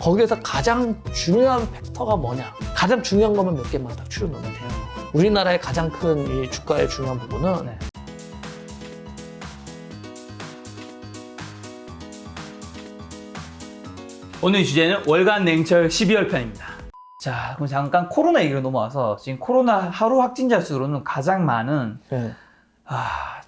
거기에서 가장 중요한 팩터가 뭐냐? 가장 중요한 것만 몇 개만 딱 추려 놓으면 돼요. 우리나라의 가장 큰 이 주가의 중요한 부분은 네. 오늘 주제는 월간 냉철 12월 편입니다. 자, 그럼 잠깐 코로나 얘기로 넘어와서 지금 코로나 하루 확진자 수로는 가장 많은 네.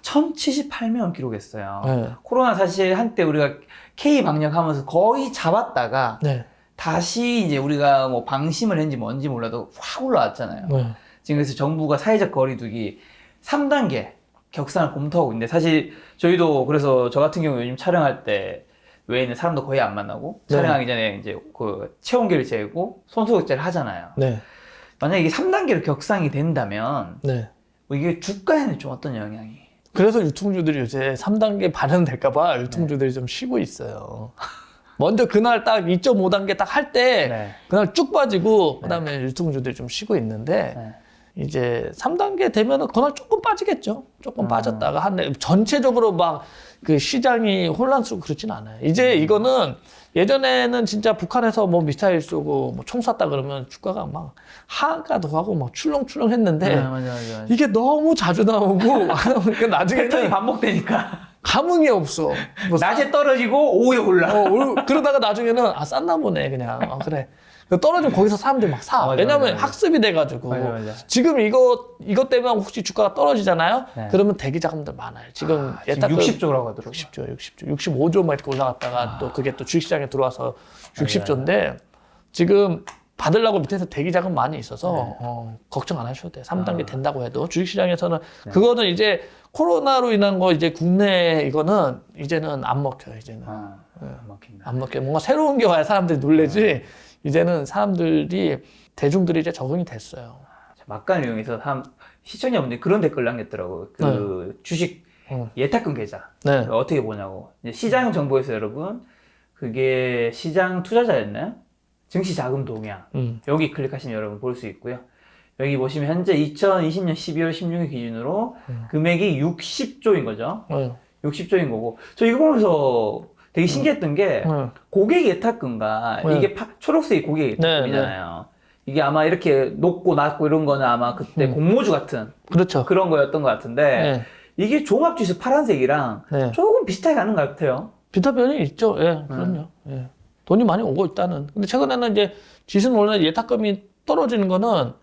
1078명 기록했어요. 네. 코로나 사실 한때 우리가 K 방역하면서 거의 잡았다가 네. 다시 이제 우리가 뭐 방심을 했는지 뭔지 몰라도 확 올라왔잖아요. 네. 지금 그래서 정부가 사회적 거리두기 3단계 격상을 검토하고 있는데 사실 저희도 그래서 저 같은 경우 요즘 촬영할 때 외에는 사람도 거의 안 만나고 네. 촬영하기 전에 이제 그 체온계를 재고 손소독제를 하잖아요. 네. 만약에 이게 3단계로 격상이 된다면 네. 이게 주가에는 좀 어떤 영향이? 그래서 유통주들이 요새 3단계 반영될까봐 유통주들이 좀 쉬고 있어요. 먼저 그날 딱 2.5단계 딱 할 때 네. 그날 쭉 빠지고 그다음에 유통주들이 좀 쉬고 있는데 네. 이제 3단계 되면은 그날 조금 빠지겠죠. 조금 빠졌다가 전체적으로 막 그 시장이 혼란스럽고 그렇진 않아요. 이제 이거는 예전에는 진짜 북한에서 뭐 미사일 쏘고 뭐 총 쐈다 그러면 주가가 막 하가도 하고 막 출렁출렁 했는데 맞아. 이게 너무 자주 나오고 그러니까 나중에는 패턴이 반복되니까 감흥이 없어. 뭐 낮에 떨어지고 오후에 올라. 그러다가 나중에는 쌌나 보네 그냥. 그래. 떨어지면 거기서 사람들이 막 사. 맞아, 왜냐면 맞아. 학습이 돼가지고. 맞아. 지금 이것 때문에 혹시 주가가 떨어지잖아요? 네. 그러면 대기 자금들 많아요. 지금 지금 60조라고 하더라고요. 60조, 65조 막 이렇게 올라갔다가 또 그게 또 주식시장에 들어와서 맞아. 60조인데 지금 받으려고 밑에서 대기 자금 많이 있어서 걱정 안 하셔도 돼요. 3단계 된다고 해도 주식시장에서는 그거는 이제 코로나로 인한 거 이제 국내 이거는 이제는 안 먹혀요. 이제는 안 먹힌다. 안 먹혀요. 뭔가 새로운 게 와야 사람들이 놀래지. 이제는 사람들이 대중들이 이제 적응이 됐어요. 막간을 이용해서 시청자분들이 그런 댓글 남겼더라고요. 주식 예탁금 계좌 네. 어떻게 보냐고. 이제 시장 정보에서 여러분 그게 시장 투자자였나요? 증시 자금 동향 여기 클릭하시면 여러분 볼 수 있고요. 여기 보시면 현재 2020년 12월 16일 기준으로 금액이 60조인 거죠. 60조인 거고 저 이거 보면서 되게 신기했던 게 고객 예탁금과 이게 초록색이 고객 예탁금이잖아요. 이게 아마 이렇게 높고 낮고 이런 거는 아마 그때 공모주 같은 그렇죠. 그런 거였던 것 같은데 이게 종합지수 파란색이랑 조금 비슷하게 가는 것 같아요. 비타변이 있죠. 예, 그럼요. 예. 돈이 많이 오고 있다는. 근데 최근에는 이제 지수는 원래 예탁금이 떨어지는 거는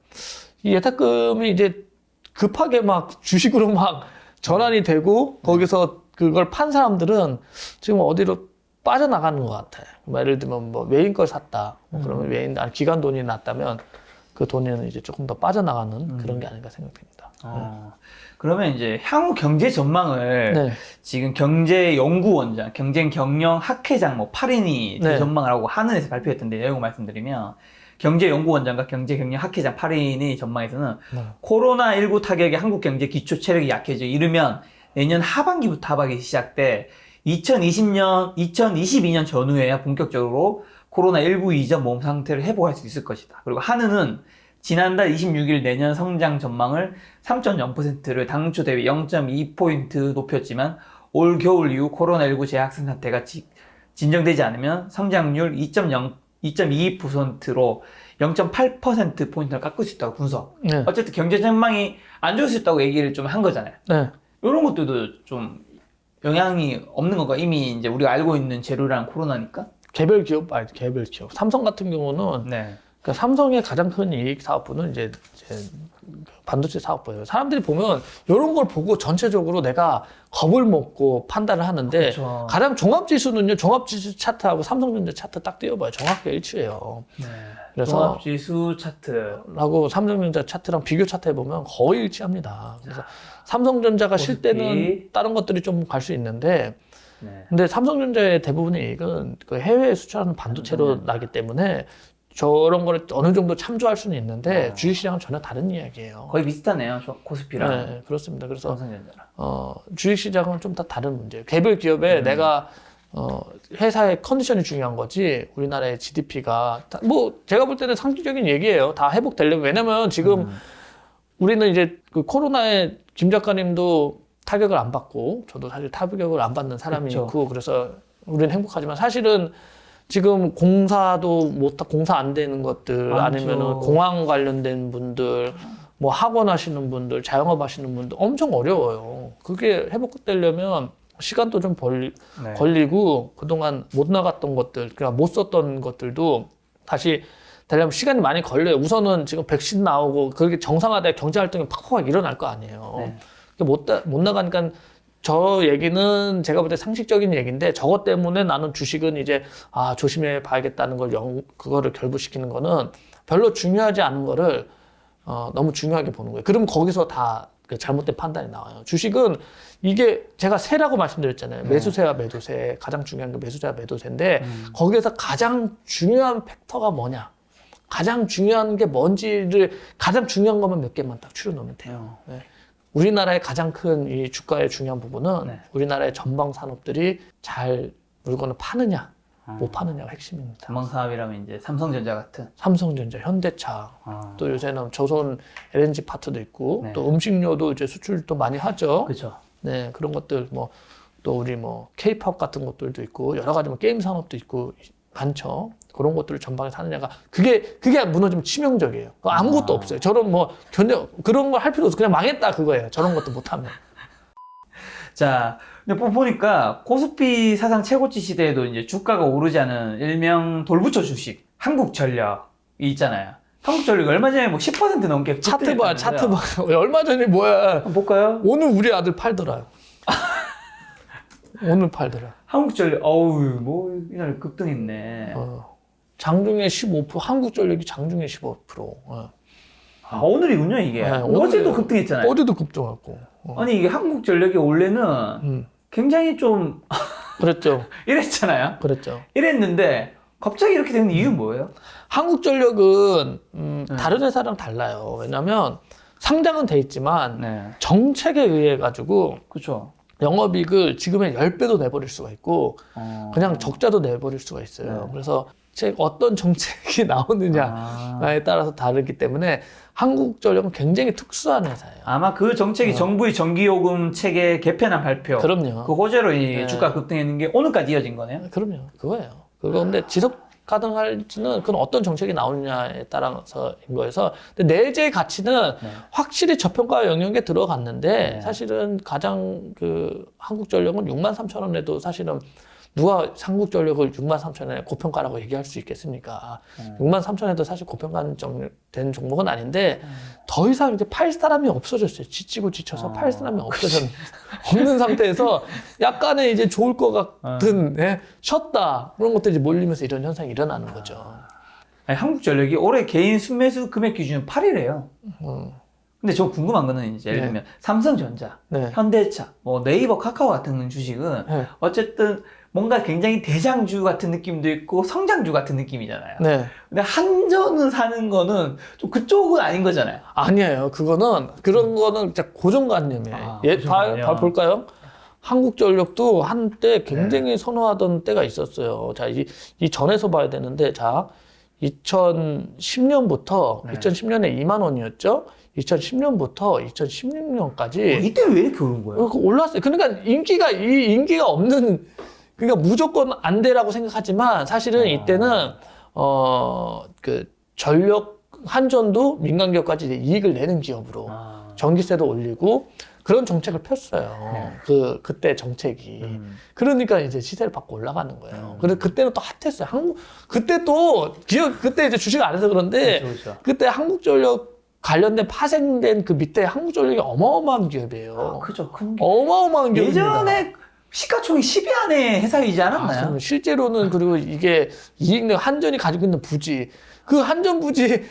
이 예탁금이 이제 급하게 막 주식으로 막 전환이 되고 거기서 그걸 판 사람들은 지금 어디로 빠져나가는 것 같아. 예를 들면 뭐 외인 걸 샀다. 그러면 외인, 기관 돈이 났다면 그 돈에는 이제 조금 더 빠져나가는 그런 게 아닌가 생각됩니다. 그러면 이제 향후 경제 전망을 지금 경제연구원장, 경쟁경영학회장 뭐 8인이 전망을 하고 한은에서 발표했던데 내용 말씀드리면 경제연구원장과 경제경영학회장 8인의 전망에서는 코로나19 타격에 한국 경제 기초 체력이 약해져 이르면 내년 하반기부터 하반기 시작돼 2022년 전후에야 본격적으로 코로나19 이전 몸 상태를 회복할 수 있을 것이다. 그리고 한은은 지난달 26일 내년 성장 전망을 3.0%를 당초 대비 0.2포인트 높였지만 올 겨울 이후 코로나19 재확산 사태가 진정되지 않으면 성장률 2.2%로 0.8%포인트를 깎을 수 있다고 분석. 어쨌든 경제 전망이 안 좋을 수 있다고 얘기를 좀 한 거잖아요. 이런 것들도 좀 영향이 없는 건가? 이미 이제 우리가 알고 있는 재료랑 코로나니까? 개별 기업. 삼성 같은 경우는 그러니까 삼성의 가장 큰 이익 사업부는 이제 반도체 사업부예요. 사람들이 보면 이런 걸 보고 전체적으로 내가 겁을 먹고 판단을 하는데 그렇죠. 가장 종합지수는요. 종합지수 차트하고 삼성전자 차트 딱 띄워봐요. 정확하게 일치해요. 그래서 종합지수 차트하고 삼성전자 차트랑 비교 차트 해보면 거의 일치합니다. 그래서 삼성전자가 쉴 때는 다른 것들이 좀 갈 수 있는데 근데 삼성전자의 대부분의 이익은 그 해외에 수출하는 반도체로 나기 때문에 저런 거를 어느 정도 참조할 수는 있는데 주식시장은 전혀 다른 이야기예요. 거의 비슷하네요. 코스피랑. 네, 그렇습니다. 그래서 삼성전자랑. 주식시장은 좀 다 다른 문제예요. 개별 기업에 내가 회사의 컨디션이 중요한 거지 우리나라의 GDP가 뭐 제가 볼 때는 상식적인 얘기예요. 다 회복되려면. 왜냐면 지금 우리는 이제 그 코로나에 김 작가님도 타격을 안 받고 저도 사실 타격을 안 받는 사람이고 그래서 우리는 행복하지만 사실은 지금 공사도 공사 안 되는 것들, 많죠. 아니면은 공항 관련된 분들, 뭐 학원 하시는 분들, 자영업 하시는 분들 엄청 어려워요. 그게 회복되려면 시간도 좀 네. 걸리고 그동안 못 나갔던 것들, 그러니까 못 썼던 것들도 다시 되려면 시간이 많이 걸려요. 우선은 지금 백신 나오고 그렇게 정상화돼 경제 활동이 팍팍 일어날 거 아니에요. 네. 못 나가니까 저 얘기는 제가 볼 때 상식적인 얘기인데 저것 때문에 나는 주식은 이제 조심해 봐야겠다는 걸 그거를 결부시키는 거는 별로 중요하지 않은 거를 너무 중요하게 보는 거예요. 그러면 거기서 다 그 잘못된 판단이 나와요. 주식은 이게 제가 세라고 말씀드렸잖아요. 매수세와 매도세 가장 중요한 게 매수세와 매도세인데 거기에서 가장 중요한 팩터가 뭐냐? 가장 중요한 게 뭔지를 가장 중요한 것만 몇 개만 딱 추려 놓으면 돼요. 네. 우리나라의 가장 큰 이 주가의 중요한 부분은 네. 우리나라의 전방 산업들이 잘 물건을 파느냐, 못 파느냐가 핵심입니다. 전방 사업이라면 이제 삼성전자 같은. 삼성전자, 현대차, 또 요새는 조선 LNG 파트도 있고, 네. 또 음식료도 이제 수출도 많이 하죠. 그렇죠. 네, 그런 것들 또 우리 K-팝 같은 것들도 있고 여러 가지 게임 산업도 있고 많죠. 그런 것들을 전방에 사느냐가 그게 무너지면 치명적이에요. 아무것도 없어요. 저런 그런 걸 할 필요 없어. 그냥 망했다 그거예요. 저런 것도 못하면. 자, 근데 보니까 코스피 사상 최고치 시대에도 이제 주가가 오르지 않은 일명 돌부처 주식, 한국전력이 있잖아요. 한국전력이 얼마 전에 10% 넘게 차트 봐. 얼마 전에 뭐야. 한번 볼까요? 오늘 우리 아들 팔더라요. 오늘 팔더라. 한국전력, 이날 급등했네. 장중에 15%, 한국전력이 장중에 15%. 오늘이군요, 이게. 네, 어제도 급등했잖아요. 어제도 급등했고. 아니, 이게 한국전력이 원래는 굉장히 좀 그랬죠. 이랬잖아요. 그랬죠. 이랬는데 갑자기 이렇게 된 이유는 뭐예요? 한국전력은 다른 회사랑 달라요. 왜냐하면 상장은 돼 있지만 정책에 의해 가지고 그렇죠. 영업이익을 지금의 10배도 내버릴 수가 있고 그냥 적자도 내버릴 수가 있어요. 그래서 어떤 정책이 나오느냐에 따라서 다르기 때문에 한국전력은 굉장히 특수한 회사예요. 아마 그 정책이 정부의 전기요금 체계 개편안 발표. 그럼요. 그 호재로 이 주가 급등했는 게 오늘까지 이어진 거네요. 그럼요. 그거예요. 그런데 지속 가능할지는 그건 어떤 정책이 나오느냐에 따라서인 거여서 근데 내재 가치는 확실히 저평가 영역에 들어갔는데 사실은 가장 한국전력은 63,000원에도 사실은 누가 한국전력을 63,000원에 고평가라고 얘기할 수 있겠습니까? 63,000원에도 사실 고평가된 종목은 아닌데 더 이상 이제 팔 사람이 없어졌어요. 지치고 지쳐서 팔 사람이 없는 상태에서 약간의 이제 좋을 것 같은 쉬었다 그런 것들이 몰리면서 이런 현상이 일어나는 거죠. 아니, 한국전력이 올해 개인 순매수 금액 기준은 8이래요. 근데 저 궁금한 거는 이제 예를 들면 삼성전자, 현대차, 네이버, 카카오 같은 주식은 어쨌든 뭔가 굉장히 대장주 같은 느낌도 있고 성장주 같은 느낌이잖아요. 근데 한전을 사는 거는 좀 그쪽은 아닌 거잖아요. 아니에요. 그런 거는 진짜 고정관념이에요. 다 볼까요? 한국전력도 한때 굉장히 선호하던 때가 있었어요. 자, 이 전에서 봐야 되는데, 자, 2010년부터 2010년에 2만 원이었죠. 2010년부터 2016년까지 이때 왜 이렇게 오른 거예요? 올랐어요. 그러니까 인기가 없는, 그러니까 무조건 안 되라고 생각하지만 사실은 이때는 전력 한전도 민간 기업까지 이익을 내는 기업으로 전기세도 올리고 그런 정책을 폈어요. 그때 정책이. 그러니까 이제 시세를 받고 올라가는 거예요. 그래서 그때는 또 핫했어요. 그때 이제 주식 안 해서 그런데 그렇죠. 그때 한국전력 관련된 파생된 그 밑에 한국전력이 어마어마한 기업이에요. 그죠. 어마어마한 기업입니다. 예전에 시가총액 10위 안에 회사이지 않았나요? 실제로는 그리고 이게 한전이 가지고 있는 부지, 그 한전 부지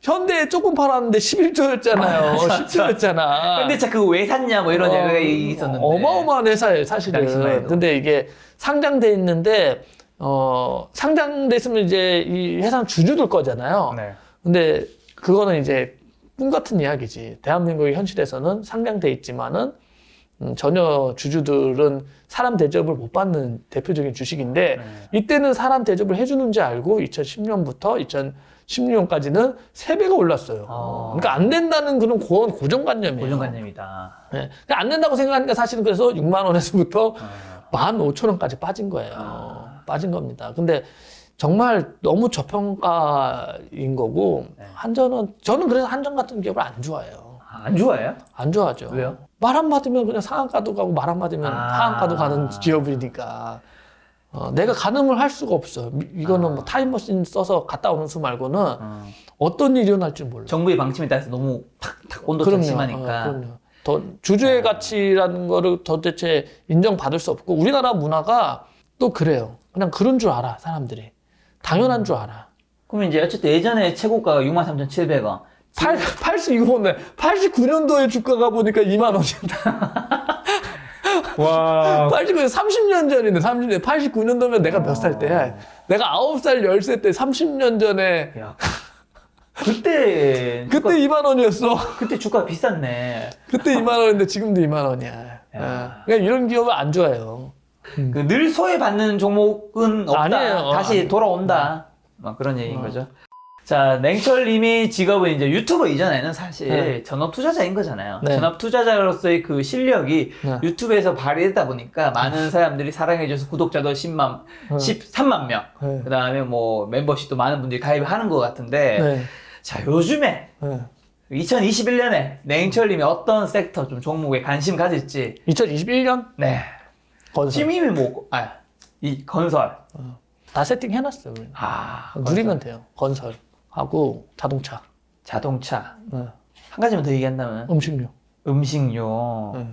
현대에 조금 팔았는데 11조였잖아요. 10조였잖아. 근데 그거 왜 샀냐 이런 얘기 있었는데. 어마어마한 회사예요, 사실은. 근데 이게 상장돼 있는데 상장돼 있으면 이제 이 회사는 주주들 거잖아요. 근데 그거는 이제 꿈 같은 이야기지. 대한민국의 현실에서는 상장돼 있지만은 전혀 주주들은 사람 대접을 못 받는 대표적인 주식인데 이때는 사람 대접을 해주는 줄 알고 2010년부터 2016년까지는 3배가 올랐어요. 그러니까 안 된다는 그런 고정관념이에요. 고정관념이다. 그러니까 안 된다고 생각하니까 사실은 그래서 6만 원에서부터 15,000원까지 빠진 거예요. 빠진 겁니다. 근데 정말 너무 저평가인 거고 네. 한전은 저는 그래서 한전 같은 기업을 안 좋아해요. 안 좋아해요? 안 좋아하죠. 왜요? 말 한마디면 그냥 상한가도 가고 말 한마디면 하한가도 가는 기업이니까 내가 가늠을 할 수가 없어. 이거는 뭐 타임머신 써서 갔다 오는 수 말고는 어떤 일이 일어날지 몰라. 정부의 방침에 따라서 너무 탁탁 온도차가 심하니까. 그럼요. 더 주주의 가치라는 거를 도대체 인정받을 수 없고 우리나라 문화가 또 그래요. 그냥 그런 줄 알아 사람들이. 당연한 줄 알아. 그러면 이제 어쨌든 예전에 최고가가 63,700원. 82년도에 89년도에 주가가 보니까 2만 원이다. 와. 89년 30년 전인데 30년 89년도면 내가 몇 살 때야? 내가 9살 10살 때 30년 전에 야. 그때 2만 원이었어. 그때 주가 비쌌네. 그때 2만 원인데 지금도 2만 원이야. 그러니까 이런 기업을 안 좋아해요. 그 늘 소외받는 종목은 없다. 아니에요. 다시 아니에요. 돌아온다. 막 그런 얘기인 거죠. 자, 냉철님이 직업은 이제 유튜버 이전에는 사실 네. 전업 투자자인 거잖아요. 네. 전업 투자자로서의 그 실력이 네. 유튜브에서 발휘되다 보니까 많은 사람들이 사랑해줘서 구독자도 13만 명. 네. 그 다음에 뭐 멤버십도 많은 분들이 가입하는 것 같은데. 네. 자, 요즘에 네. 2021년에 냉철님이 어떤 섹터 좀 종목에 관심 가질지. 2021년 네. 건설. 팀임이 뭐, 이 건설. 다 세팅해놨어요. 우리는. 누리면 돼요. 건설하고 자동차, 자동차. 네. 한 가지만 더 얘기한다면 음식료, 음식료, 네.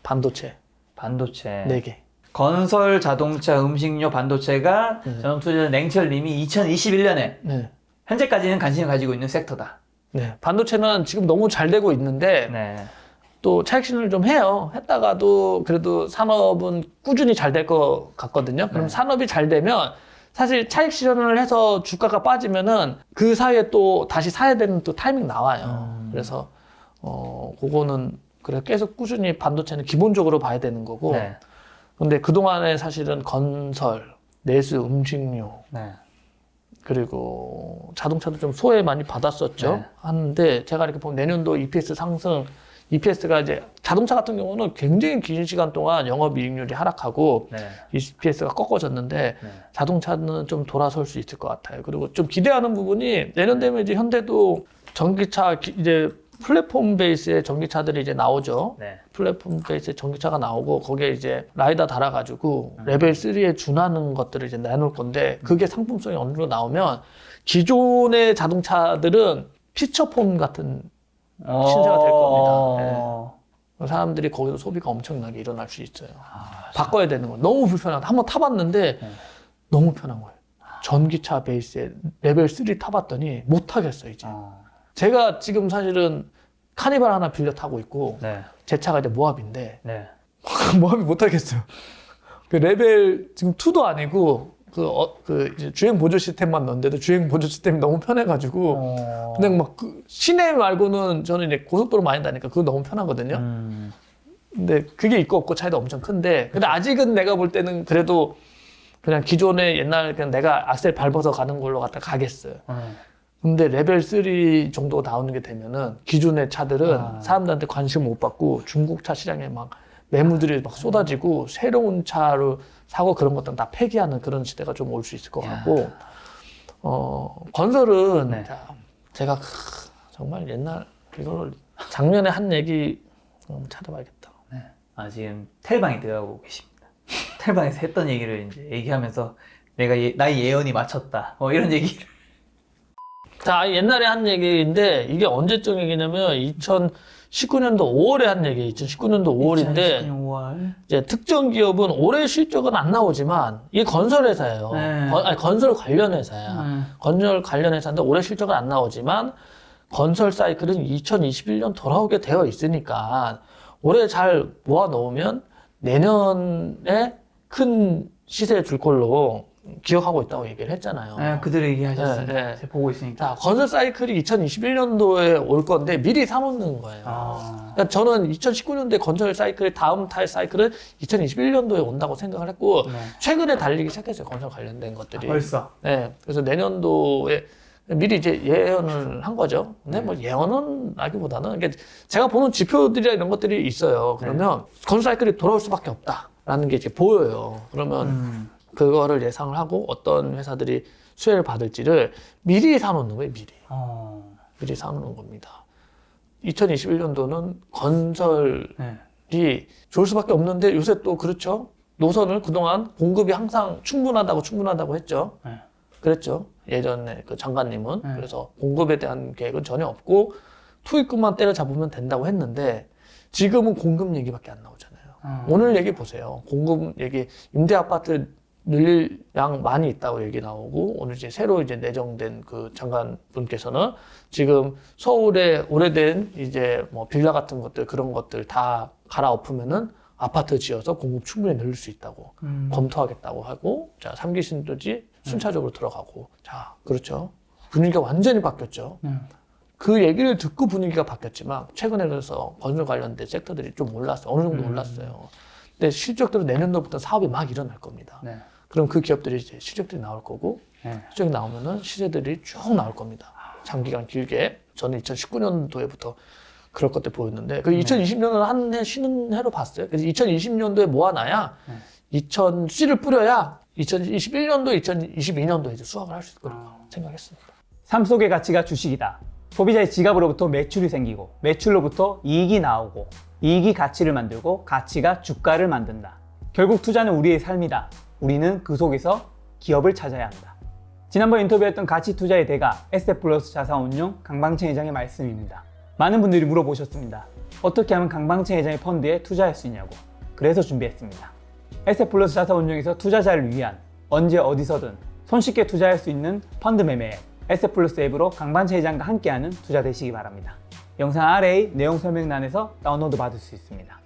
반도체 반도체. 4개. 건설, 자동차, 음식료, 반도체가 전업투자 냉철님이 2021년에 네. 현재까지는 관심을 가지고 있는 섹터다. 네. 반도체는 지금 너무 잘 되고 있는데 네. 또 차익 실현을 좀 해요. 했다가도 그래도 산업은 꾸준히 잘 될 것 같거든요. 그럼 네. 산업이 잘 되면 사실 차익 실현을 해서 주가가 빠지면은 그 사이에 또 다시 사야 되는 또 타이밍 나와요. 그래서 그거는 그래 계속 꾸준히 반도체는 기본적으로 봐야 되는 거고. 네. 근데 그동안에 사실은 건설, 내수, 음식료 네. 그리고 자동차도 좀 소외 많이 받았었죠. 네. 하는데 제가 이렇게 보면 내년도 EPS 상승, EPS가 이제 자동차 같은 경우는 굉장히 긴 시간 동안 영업이익률이 하락하고 네. EPS가 꺾어졌는데 네. 자동차는 좀 돌아설 수 있을 것 같아요. 그리고 좀 기대하는 부분이 내년 되면 이제 현대도 전기차 이제 플랫폼 베이스의 전기차들이 이제 나오죠. 네. 플랫폼 베이스의 전기차가 나오고 거기에 이제 라이다 달아가지고 레벨 3에 준하는 것들을 이제 내놓을 건데 그게 상품성이 어느 정도 나오면 기존의 자동차들은 피처폰 같은 신세가 될 겁니다. 네. 사람들이 거기서 소비가 엄청나게 일어날 수 있어요. 바꿔야 되는 거예요. 너무 불편하다. 한번 타봤는데 너무 편한 거예요. 전기차 베이스에 레벨 3 타봤더니 못 타겠어요, 이제. 제가 지금 사실은 카니발 하나 빌려 타고 있고 네. 제 차가 이제 모합인데 네. 모합이 못 타겠어요. 그 레벨 지금 2도 아니고 그 이제 주행 보조 시스템만 넣는데도 주행 보조 시스템이 너무 편해가지고 그냥 막 그 시내 말고는 저는 이제 고속도로 많이 다니까 그거 너무 편하거든요. 근데 그게 있고 없고 차이도 엄청 큰데 근데 아직은 내가 볼 때는 그래도 그냥 기존의 옛날 그냥 내가 악셀 밟아서 가는 걸로 갖다 가겠어요. 근데 레벨 3 정도 나오는 게 되면은 기존의 차들은 사람들한테 관심 못 받고 중국 차 시장에 막 매물들이 막 쏟아지고 새로운 차로 사고 그런 것들은 다 폐기하는 그런 시대가 좀 올 수 있을 것 같고 건설은 네. 제가 정말 옛날 이걸 작년에 한 얘기 찾아봐야겠다. 네. 지금 텔방에 들어가고 계십니다. 텔방에서 했던 얘기를 이제 얘기하면서 내가 나의 예언이 맞췄다. 뭐 이런 얘기를. 자, 옛날에 한 얘기인데 이게 언제적 얘기냐면 2019년도 5월에 한 얘기, 2019년도 5월인데 2019년 5월. 이제 특정 기업은 올해 실적은 안 나오지만 이게 건설 회사예요. 네. 건설 관련 회사야. 건설 관련 회사인데 올해 실적은 안 나오지만 건설 사이클은 2021년 돌아오게 되어 있으니까 올해 잘 모아 놓으면 내년에 큰 시세 줄 걸로 기억하고 있다고 얘기를 했잖아요. 네, 그대로 얘기하셨습니다. 네, 네. 제가 보고 있으니까. 자, 건설 사이클이 2021년도에 올 건데 미리 사놓는 거예요. 그러니까 저는 2019년도에 건설 사이클 다음 탈 사이클은 2021년도에 온다고 생각을 했고 네. 최근에 달리기 시작했어요. 건설 관련된 것들이. 벌써. 네, 그래서 내년도에 미리 이제 예언을 한 거죠. 근데 뭐 예언은 하기보다는 이게 제가 보는 지표들이나 이런 것들이 있어요. 그러면 건설 사이클이 돌아올 수밖에 없다라는 게 이제 보여요. 그러면 그거를 예상을 하고 어떤 회사들이 수혜를 받을지를 미리 사놓는 거예요. 미리 사놓는 겁니다. 2021년도는 건설이 네. 좋을 수밖에 없는데 요새 또 그렇죠. 노선을 그동안 공급이 항상 충분하다고 했죠. 네. 그랬죠. 예전에 그 장관님은. 네. 그래서 공급에 대한 계획은 전혀 없고 투입금만 때려잡으면 된다고 했는데 지금은 공급 얘기밖에 안 나오잖아요. 오늘 얘기 보세요. 공급 얘기, 임대 아파트 늘릴 양 많이 있다고 얘기 나오고 오늘 이제 새로 이제 내정된 그 장관분께서는 지금 서울에 오래된 이제 뭐 빌라 같은 것들 그런 것들 다 갈아엎으면은 아파트 지어서 공급 충분히 늘릴 수 있다고 검토하겠다고 하고 자 3기 신도시 순차적으로 들어가고 자 그렇죠. 분위기가 완전히 바뀌었죠. 그 얘기를 듣고 분위기가 바뀌었지만 최근에 그래서 건설 관련된 섹터들이 좀 올랐어요. 어느 정도 올랐어요. 근데 실적대로 내년도부터 사업이 막 일어날 겁니다. 네. 그럼 그 기업들이 이제 실적들이 나올 거고 네. 실적이 나오면은 시세들이 쭉 나올 겁니다. 장기간 길게. 저는 2019년도에부터 그럴 것들 보였는데 그 2020년은 한 해 쉬는 해로 봤어요. 그래서 2020년도에 모아놔야 씨를 뿌려야 2021년도, 2022년도에 이제 수확을 할 수 있을 거라고 생각했습니다. 삶 속의 가치가 주식이다. 소비자의 지갑으로부터 매출이 생기고 매출로부터 이익이 나오고 이익이 가치를 만들고 가치가 주가를 만든다. 결국 투자는 우리의 삶이다. 우리는 그 속에서 기업을 찾아야 한다. 지난번 인터뷰했던 가치 투자의 대가 에셋플러스 자산운용 강방채 회장의 말씀입니다. 많은 분들이 물어보셨습니다. 어떻게 하면 강방채 회장의 펀드에 투자할 수 있냐고. 그래서 준비했습니다. 에셋플러스 자산운용에서 투자자를 위한 언제 어디서든 손쉽게 투자할 수 있는 펀드 매매 앱 에셋플러스 앱으로 강방채 회장과 함께하는 투자 되시기 바랍니다. 영상 아래의 내용 설명란에서 다운로드 받을 수 있습니다.